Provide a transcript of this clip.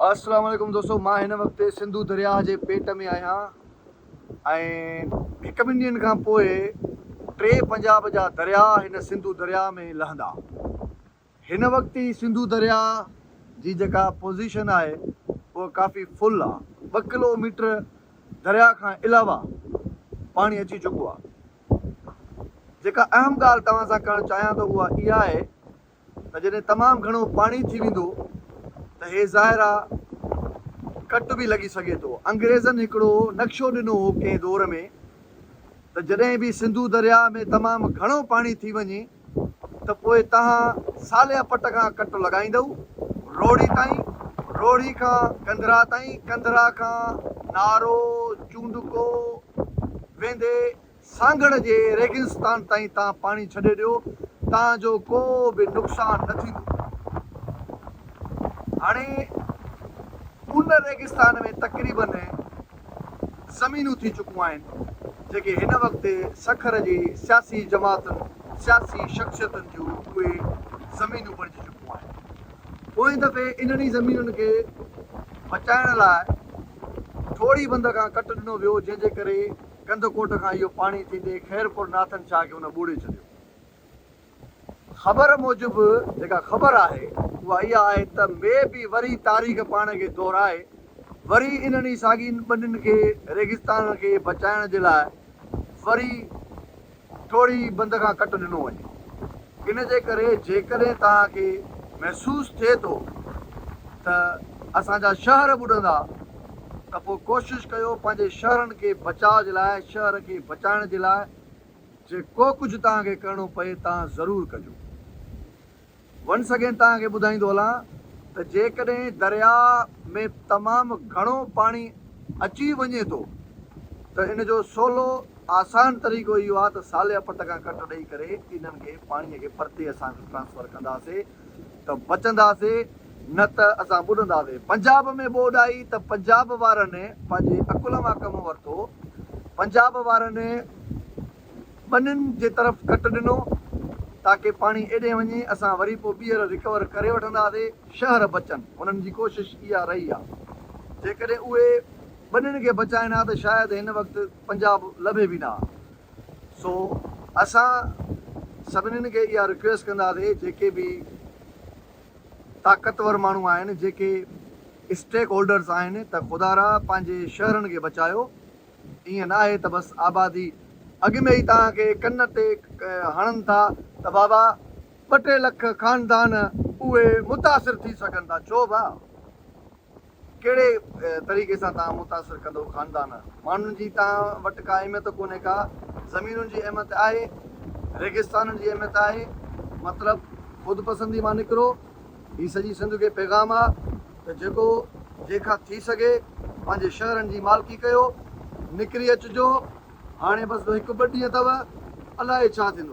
अस्सलाम वालेकुम दोस्तों, मां हिन वक़्तु सिंधु दरिया जे पेट में आहियां ऐं हिकु ॿिनि ॾींहंनि खां पोइ 3 पंजाब जा दरिया हिन सिंधु दरिया में लहंदा। हिन वक़्तु ई सिंधु दरिया जी जेका पोज़ीशन आहे उहा काफ़ी फुल आहे। 2 किलोमीटर दरिया खां अलावा पाणी अची चुको आहे। जेका अहम ॻाल्हि तव्हां सां करणु चाहियां थो उहा इहा आहे त जॾहिं तमामु घणो पाणी थी वेंदो त हे ज़ाहिर आहे कट बि लॻी सघे थो। अंग्रेज़नि हिकिड़ो नक्शो ॾिनो हो कंहिं दौर में त जॾहिं बि सिंधु दरिया में तमामु घणो पाणी थी वञे त पोइ तव्हां सालिया पट खां कट लॻाईंदव रोड़ी ताईं, रोड़ी खां कंधरा ताईं, कंधरा खां नारो चूंडको वेंदे सांगड़ जे रेगिस्तान ताईं तव्हां पाणी छॾे ॾियो, तव्हांजो को बि नुक़सानु न थींदो। हाणे उन रेगिस्तान में तक़रीबन ज़मीनूं थी चुकियूं आहिनि जेके हिन वक़्तु सखर जी सियासी जमातुनि, सियासी शख़्सियतुनि जूं उहे ज़मीनूं बणिजी चुकियूं आहिनि। पोइ दफ़े इन्हनि ज़मीनुनि खे बचाइण लाइ थोरी बंद खां कट ॾिनो वियो, जंहिंजे करे कंदकोट खां इहो पाणी थींदे ख़ैरपुर नाथन शाह खे हुन ॿूड़े छॾियो। ख़बर मूजिबि जेका ख़बर आहे उहा इहा आहे त बि वरी तारीख़ पाण खे दोहराए वरी इन्हनि साॻियुनि ॿनियुनि खे रेगिस्तान खे बचाइण जे लाइ वरी थोरी बंद खां कट ॾिनो वञे। इन जे करे जेकॾहिं तव्हांखे महसूसु थिए थो त असांजा शहर ॿुॾंदा त पोइ कोशिशि कयो पंहिंजे शहरनि खे बचाव जे लाइ, शहर खे बचाइण जे लाइ जेको कुझु तव्हांखे करिणो पए तव्हां ज़रूरु कजो। वंस अगेन तव्हांखे ॿुधाईंदो हलां त जेकॾहिं दरिया में तमामु घणो पाणी अची वञे थो त इन जो सवलो आसान तरीक़ो इहो आहे त सालिया पट खां कट ॾेई करे इन्हनि खे पाणीअ खे परते असां ट्रांसफर कंदासीं त बचंदासीं, न त असां ॿुॾंदासीं। पंजाब में ॿोॾ आई त पंजाब वारनि पंहिंजे अकुल मां कमु वरितो। पंजाब वारनि ॿनियुनि जे तरफ़ कट ॾिनो ताकी पाणी एॾे वञे, असां वरी पोइ ॿीहर रिकवर करे वठंदासीं, शहर बचनि। उन्हनि जी कोशिशि इहा रही आहे। जेकॾहिं उहे ॿनियुनि खे बचाइनि हा त शायदि हिन वक़्तु पंजाब लभे बि न हा। सो असां सभिनीनि खे इहा रिक्वेस्ट कंदासीं, जेके बि ताक़तवर माण्हू आहिनि, जेके स्टेक होल्डर्स आहिनि, त ख़ुदा पंहिंजे शहरनि खे बचायो। ईअं न आहे त बसि आबादी अॻु में ई तव्हांखे कन ते हणनि था त बाबा 2-3 लख ख़ानदान उहे मुतासिर थी सघनि था। छो भाउ, कहिड़े तरीक़े सां तव्हां मुतासिर कंदो ख़ानदान? माण्हुनि जी तव्हां वटि का अहमियत कोन्हे का, ज़मीनुनि जी अहमियत आहे, रेगिस्ताननि जी अहमियत आहे। मतिलबु ख़ुदि पसंदी मां निकिरो। हीअ सॼी सिंध खे पैगाम आहे त जेको जंहिंखां थी सघे पंहिंजे शहरनि जी मालिकी कयो, निकिरी अचिजो। हाणे बसि 1-2 ॾींहं अथव, अलाए छा थींदो।